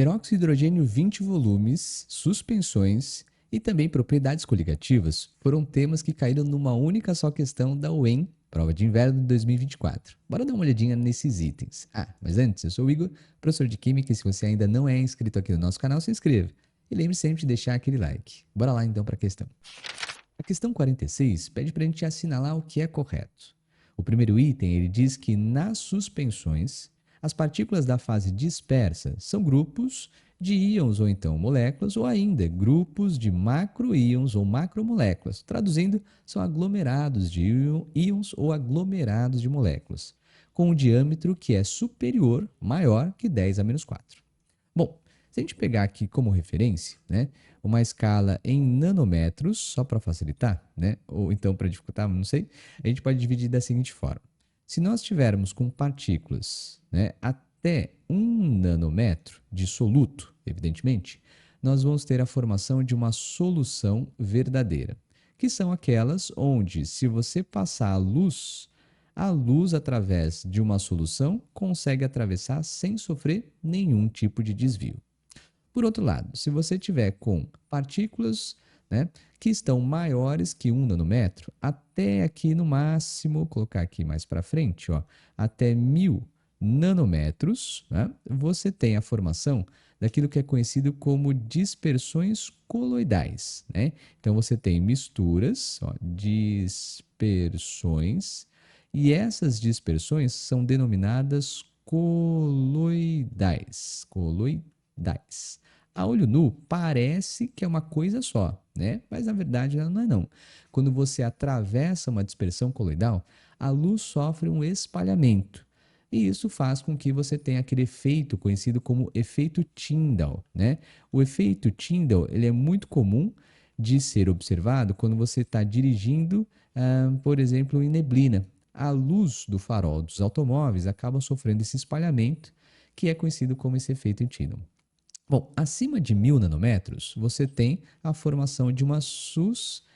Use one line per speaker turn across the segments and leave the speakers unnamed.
Peróxido de hidrogênio 20 volumes, suspensões e também propriedades coligativas foram temas que caíram numa única só questão da UEM, prova de inverno de 2024. Bora dar uma olhadinha nesses itens. Mas antes, eu sou o Igor, professor de Química, e se você ainda não é inscrito aqui no nosso canal, se inscreva. E lembre sempre de deixar aquele like. Bora lá então para a questão. A questão 46 pede para a gente assinalar o que é correto. O primeiro item, ele diz que nas suspensões, as partículas da fase dispersa são grupos de íons ou então moléculas, ou ainda grupos de macroíons ou macromoléculas. Traduzindo, são aglomerados de íons ou aglomerados de moléculas, com um diâmetro que é superior, maior que 10 a menos 4. Bom, se a gente pegar aqui como referência, né, uma escala em nanômetros, só para facilitar, né, ou então para dificultar, não sei, a gente pode dividir da seguinte forma. Se nós tivermos com partículas, né, até 1 nanômetro de soluto, evidentemente, nós vamos ter a formação de uma solução verdadeira, que são aquelas onde, se você passar a luz através de uma solução consegue atravessar sem sofrer nenhum tipo de desvio. Por outro lado, se você tiver com partículas, né, que estão maiores que 1 nanômetro, até aqui no máximo, colocar aqui mais para frente, ó, até 1000 nanômetros, né, você tem a formação daquilo que é conhecido como dispersões coloidais. Né? Então, você tem misturas, ó, dispersões, e essas dispersões são denominadas coloidais. Coloidais. A olho nu parece que é uma coisa só, né? Mas na verdade ela não é não. Quando você atravessa uma dispersão coloidal, a luz sofre um espalhamento. E isso faz com que você tenha aquele efeito conhecido como efeito Tyndall, né? O efeito Tyndall, ele é muito comum de ser observado quando você está dirigindo, por exemplo, em neblina. A luz do farol dos automóveis acaba sofrendo esse espalhamento, que é conhecido como esse efeito Tyndall. Bom, acima de 1000 nanômetros, você tem a formação de uma suspensão,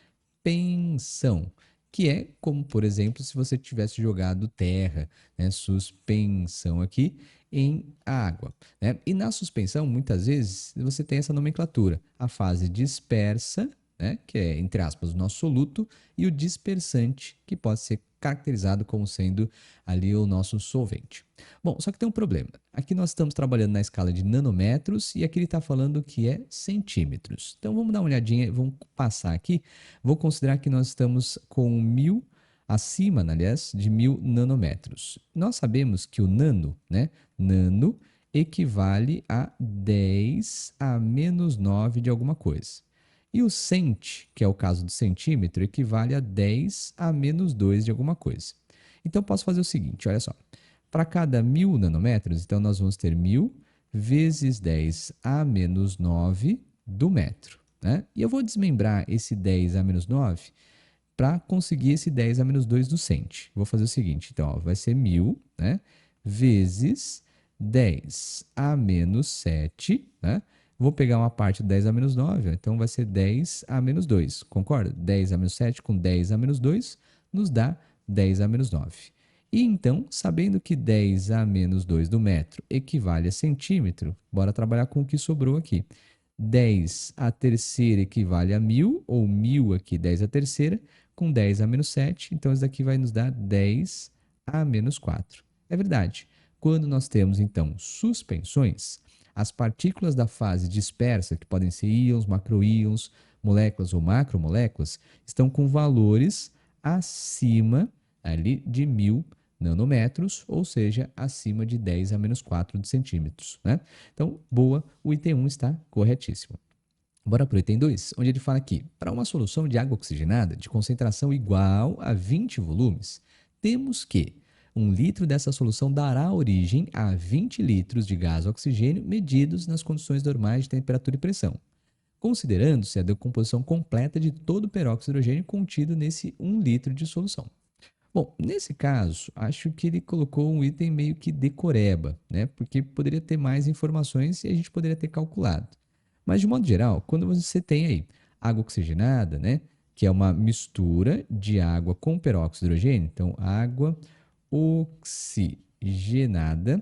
que é como, por exemplo, se você tivesse jogado terra, né, suspensão aqui, em água. Né? E na suspensão, muitas vezes, você tem essa nomenclatura. A fase dispersa, né, que é, entre aspas, o nosso soluto, e o dispersante, que pode ser caracterizado como sendo ali o nosso solvente. Bom, só que tem um problema. Aqui nós estamos trabalhando na escala de nanômetros e aqui ele está falando que é centímetros. Então vamos dar uma olhadinha, vamos passar aqui. Vou considerar que nós estamos com 1000, acima, aliás, de 1000 nanômetros. Nós sabemos que o nano, né? Nano equivale a 10 a menos 9 de alguma coisa. E o cent, que é o caso do centímetro, equivale a 10 a menos 2 de alguma coisa. Então, eu posso fazer o seguinte, olha só. Para cada 1000 nanômetros, então, nós vamos ter 1000 vezes 10 a menos 9 do metro. Né? E eu vou desmembrar esse 10 a menos 9 para conseguir esse 10 a menos 2 do cent. Vou fazer o seguinte, então, ó, vai ser 1000, né, vezes 10 a menos 7, né? Vou pegar uma parte do 10 a menos 9, então vai ser 10 a menos 2, concorda? 10 a menos 7 com 10 a menos 2 nos dá 10 a menos 9. E então, sabendo que 10 a menos 2 do metro equivale a centímetro, bora trabalhar com o que sobrou aqui. 10 a terceira equivale a 1000, ou 1000 aqui, 10 a terceira, com 10 a menos 7, então isso daqui vai nos dar 10 a menos 4. É verdade. Quando nós temos, então, suspensões, as partículas da fase dispersa, que podem ser íons, macroíons, moléculas ou macromoléculas, estão com valores acima ali de 1000 nanômetros, ou seja, acima de 10 a menos 4 de centímetros. Né? Então, boa, o item 1 está corretíssimo. Bora para o item 2, onde ele fala aqui, para uma solução de água oxigenada de concentração igual a 20 volumes, temos que 1 litro dessa solução dará origem a 20 litros de gás oxigênio medidos nas condições normais de temperatura e pressão, considerando-se a decomposição completa de todo o peróxido de hidrogênio contido nesse 1 litro de solução. Bom, nesse caso, acho que ele colocou um item meio que decoreba, né? Porque poderia ter mais informações e a gente poderia ter calculado. Mas, de modo geral, quando você tem aí água oxigenada, né? Que é uma mistura de água com peróxido de hidrogênio, então água oxigenada,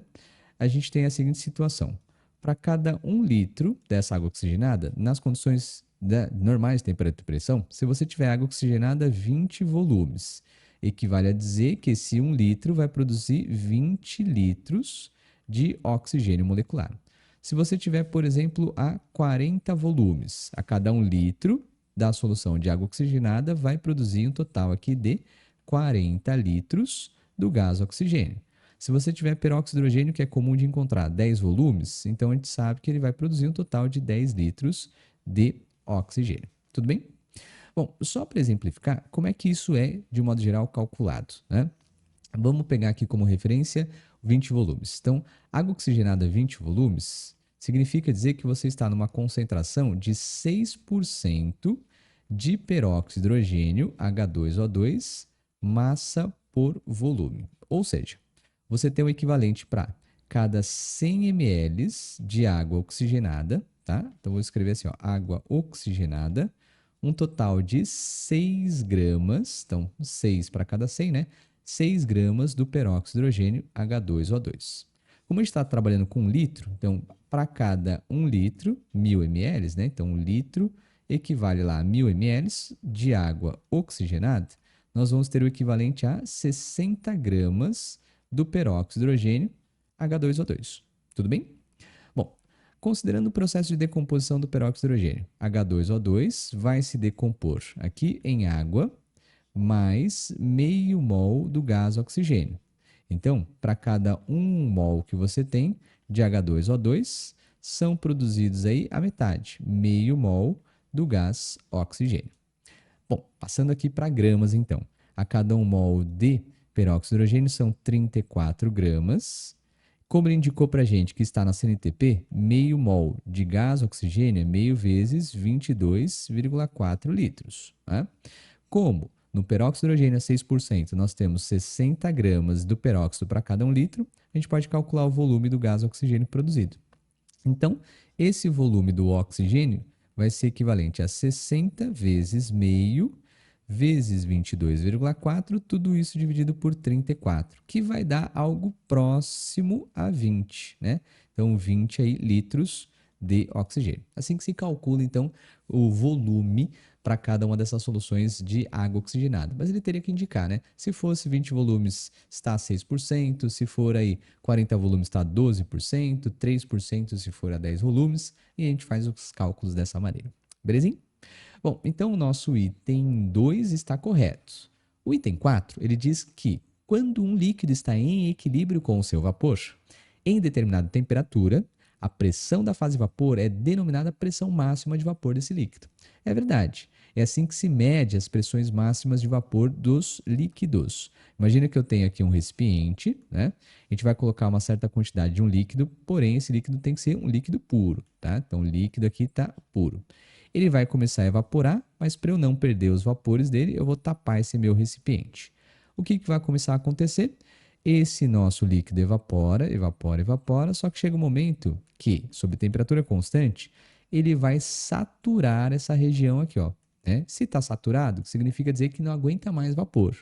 a gente tem a seguinte situação. para cada 1 litro dessa água oxigenada, nas condições normais de temperatura e pressão, se você tiver água oxigenada 20 volumes, equivale a dizer que esse 1 litro vai produzir 20 litros de oxigênio molecular. Se você tiver, por exemplo, a 40 volumes, a cada 1 litro da solução de água oxigenada vai produzir um total aqui de 40 litros do gás oxigênio. Se você tiver peróxido de hidrogênio, que é comum de encontrar 10 volumes, então a gente sabe que ele vai produzir um total de 10 litros de oxigênio. Tudo bem? Bom, só para exemplificar, como é que isso é, de modo geral, calculado, né? Vamos pegar aqui como referência 20 volumes. Então, água oxigenada 20 volumes significa dizer que você está numa concentração de 6% de peróxido de hidrogênio, H2O2, massa por volume. Ou seja, você tem o equivalente para cada 100 ml de água oxigenada, tá? Então, vou escrever assim, ó, água oxigenada, um total de 6 gramas, então 6 para cada 100, né? 6 gramas do peróxido de hidrogênio H2O2. Como a gente está trabalhando com 1 litro, então para cada 1 litro, 1000 ml, né? Então 1 litro equivale lá a 1000 ml de água oxigenada, nós vamos ter o equivalente a 60 gramas do peróxido de hidrogênio H2O2. Tudo bem? Bom, considerando o processo de decomposição do peróxido de hidrogênio, H2O2 vai se decompor aqui em água mais meio mol do gás oxigênio. Então, para cada 1 mol que você tem de H2O2, são produzidos aí a metade, meio mol do gás oxigênio. Bom, passando aqui para gramas, então. A cada 1 mol de peróxido de hidrogênio são 34 gramas. Como ele indicou para a gente que está na CNTP, meio mol de gás oxigênio é meio vezes 22,4 litros. Né? Como no peróxido de hidrogênio a 6%, nós temos 60 gramas do peróxido para cada 1 litro, a gente pode calcular o volume do gás oxigênio produzido. Então, esse volume do oxigênio vai ser equivalente a 60 vezes meio vezes 22,4, tudo isso dividido por 34, que vai dar algo próximo a 20, né? Então, 20 aí, litros de oxigênio. Assim que se calcula, então, o volume para cada uma dessas soluções de água oxigenada. Mas ele teria que indicar, né? Se fosse 20 volumes, está a 6%, se for aí 40 volumes, está a 12%, 3% se for a 10 volumes, e a gente faz os cálculos dessa maneira. Belezinha? Bom, então o nosso item 2 está correto. O item 4, ele diz que quando um líquido está em equilíbrio com o seu vapor, em determinada temperatura, a pressão da fase vapor é denominada pressão máxima de vapor desse líquido. É verdade. É assim que se mede as pressões máximas de vapor dos líquidos. Imagina que eu tenho aqui um recipiente, né? A gente vai colocar uma certa quantidade de um líquido, porém esse líquido tem que ser um líquido puro, tá? Então o líquido aqui está puro. Ele vai começar a evaporar, mas para eu não perder os vapores dele, eu vou tapar esse meu recipiente. O que vai começar a acontecer? Esse nosso líquido evapora, evapora, evapora, só que chega um momento que, sob temperatura constante, ele vai saturar essa região aqui, ó. Né? Se está saturado, significa dizer que não aguenta mais vapor.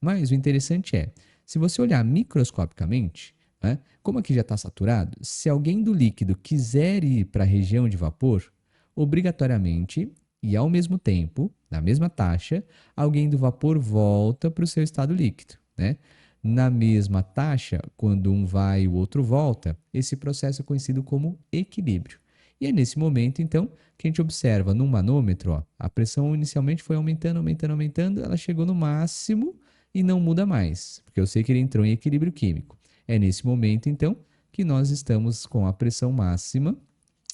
Mas o interessante é, se você olhar microscopicamente, né, como aqui já está saturado, se alguém do líquido quiser ir para a região de vapor, obrigatoriamente e ao mesmo tempo, na mesma taxa, alguém do vapor volta para o seu estado líquido, né? Na mesma taxa, quando um vai e o outro volta, esse processo é conhecido como equilíbrio. E é nesse momento, então, que a gente observa no manômetro, ó, a pressão inicialmente foi aumentando, aumentando, aumentando, ela chegou no máximo e não muda mais, porque eu sei que ele entrou em equilíbrio químico. É nesse momento, então, que nós estamos com a pressão máxima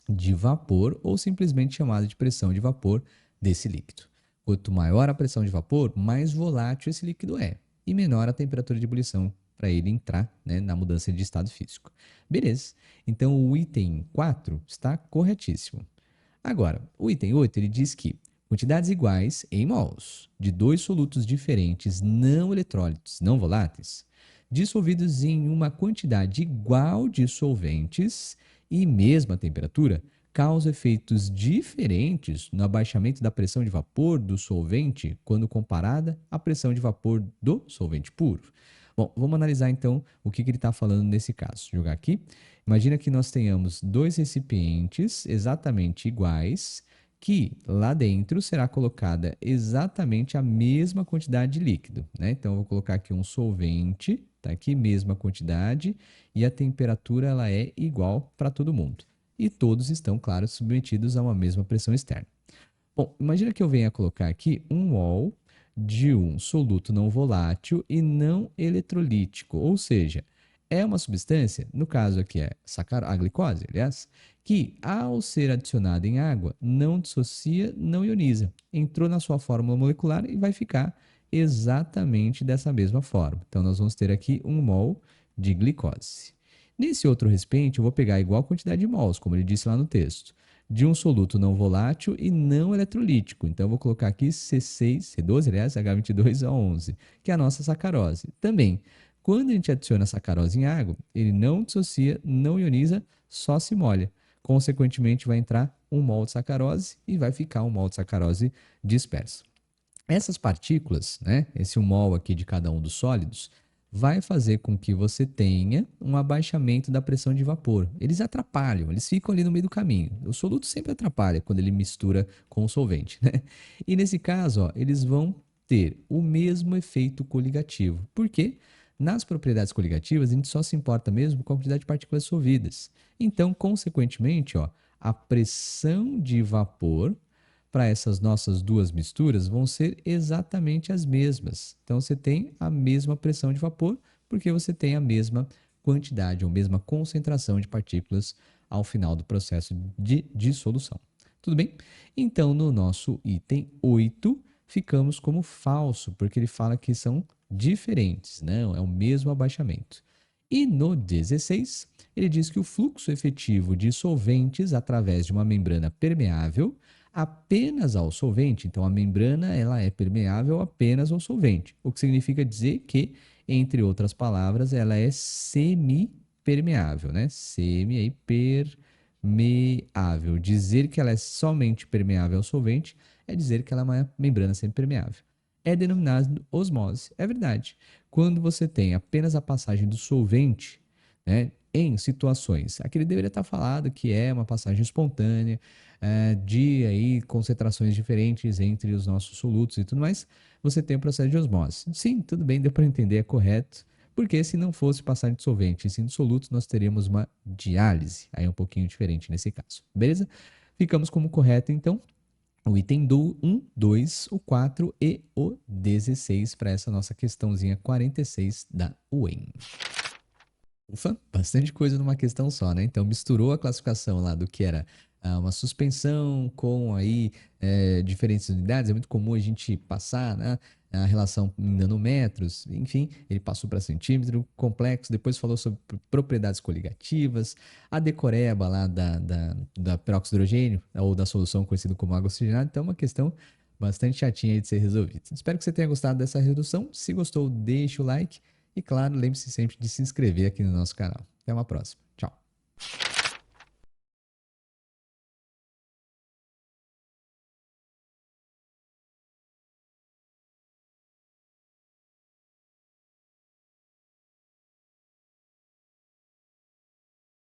de vapor ou simplesmente chamada de pressão de vapor desse líquido. Quanto maior a pressão de vapor, mais volátil esse líquido é e menor a temperatura de ebulição para ele entrar, né, na mudança de estado físico. Beleza, então o item 4 está corretíssimo. Agora, o item 8 ele diz que quantidades iguais em mols de dois solutos diferentes não eletrólitos, não voláteis, dissolvidos em uma quantidade igual de solventes e mesma temperatura, causam efeitos diferentes no abaixamento da pressão de vapor do solvente quando comparada à pressão de vapor do solvente puro. Bom, vamos analisar então o que ele está falando nesse caso. Vou jogar aqui. Imagina que nós tenhamos dois recipientes exatamente iguais, que lá dentro será colocada exatamente a mesma quantidade de líquido, né? Então, eu vou colocar aqui um solvente, tá aqui, mesma quantidade, e a temperatura ela é igual para todo mundo. E todos estão, claro, submetidos a uma mesma pressão externa. Bom, imagina que eu venha colocar aqui um mol de um soluto não volátil e não eletrolítico, ou seja, é uma substância, no caso aqui é a glicose, aliás, que ao ser adicionada em água não dissocia, não ioniza. Entrou na sua fórmula molecular e vai ficar exatamente dessa mesma forma. Então nós vamos ter aqui um mol de glicose. Nesse outro recipiente, eu vou pegar igual quantidade de mols, como ele disse lá no texto, de um soluto não volátil e não eletrolítico. Então, eu vou colocar aqui C6, C12, aliás, H22O11, que é a nossa sacarose. Também, quando a gente adiciona a sacarose em água, ele não dissocia, não ioniza, só se molha. Consequentemente, vai entrar um mol de sacarose e vai ficar um mol de sacarose disperso. Essas partículas, né, esse 1 mol aqui de cada um dos sólidos, vai fazer com que você tenha um abaixamento da pressão de vapor. Eles atrapalham, eles ficam ali no meio do caminho. O soluto sempre atrapalha quando ele mistura com o solvente, né? E nesse caso, ó, eles vão ter o mesmo efeito coligativo. Por quê? Nas propriedades coligativas, a gente só se importa mesmo com a quantidade de partículas dissolvidas. Então, consequentemente, ó, a pressão de vapor para essas nossas duas misturas vão ser exatamente as mesmas. Então, você tem a mesma pressão de vapor, porque você tem a mesma quantidade ou mesma concentração de partículas ao final do processo de dissolução. Tudo bem? Então, no nosso item 8, ficamos como falso, porque ele fala que são diferentes, não é o mesmo abaixamento. E no 16, ele diz que o fluxo efetivo de solventes através de uma membrana permeável apenas ao solvente. Então, a membrana ela é permeável apenas ao solvente, o que significa dizer que, entre outras palavras, ela é semipermeável, né? Semi aí, permeável. Dizer que ela é somente permeável ao solvente é dizer que ela é uma membrana semipermeável. É denominado osmose. É verdade. Quando você tem apenas a passagem do solvente, né, em situações, aqui ele deveria estar falado que é uma passagem espontânea, de aí, concentrações diferentes entre os nossos solutos e tudo mais, você tem o processo de osmose. Sim, tudo bem, deu para entender, é correto, porque se não fosse passagem de solvente e sim de solutos, nós teríamos uma diálise, aí é um pouquinho diferente nesse caso, beleza? Ficamos como correto, então, o item do 1, 2, o 4 e o 16 para essa nossa questãozinha 46 da UEM. Ufa, bastante coisa numa questão só, né? Então misturou a classificação lá do que era uma suspensão com aí diferentes unidades. É muito comum a gente passar, né, a relação em nanômetros. Enfim, ele passou para centímetro, complexo. Depois falou sobre propriedades coligativas, a decoreba lá da peróxido de hidrogênio ou da solução conhecida como água oxigenada. Então é uma questão bastante chatinha aí de ser resolvida. Espero que você tenha gostado dessa redução. Se gostou, deixa o like. E claro, lembre-se sempre de se inscrever aqui no nosso canal. Até uma próxima. Tchau.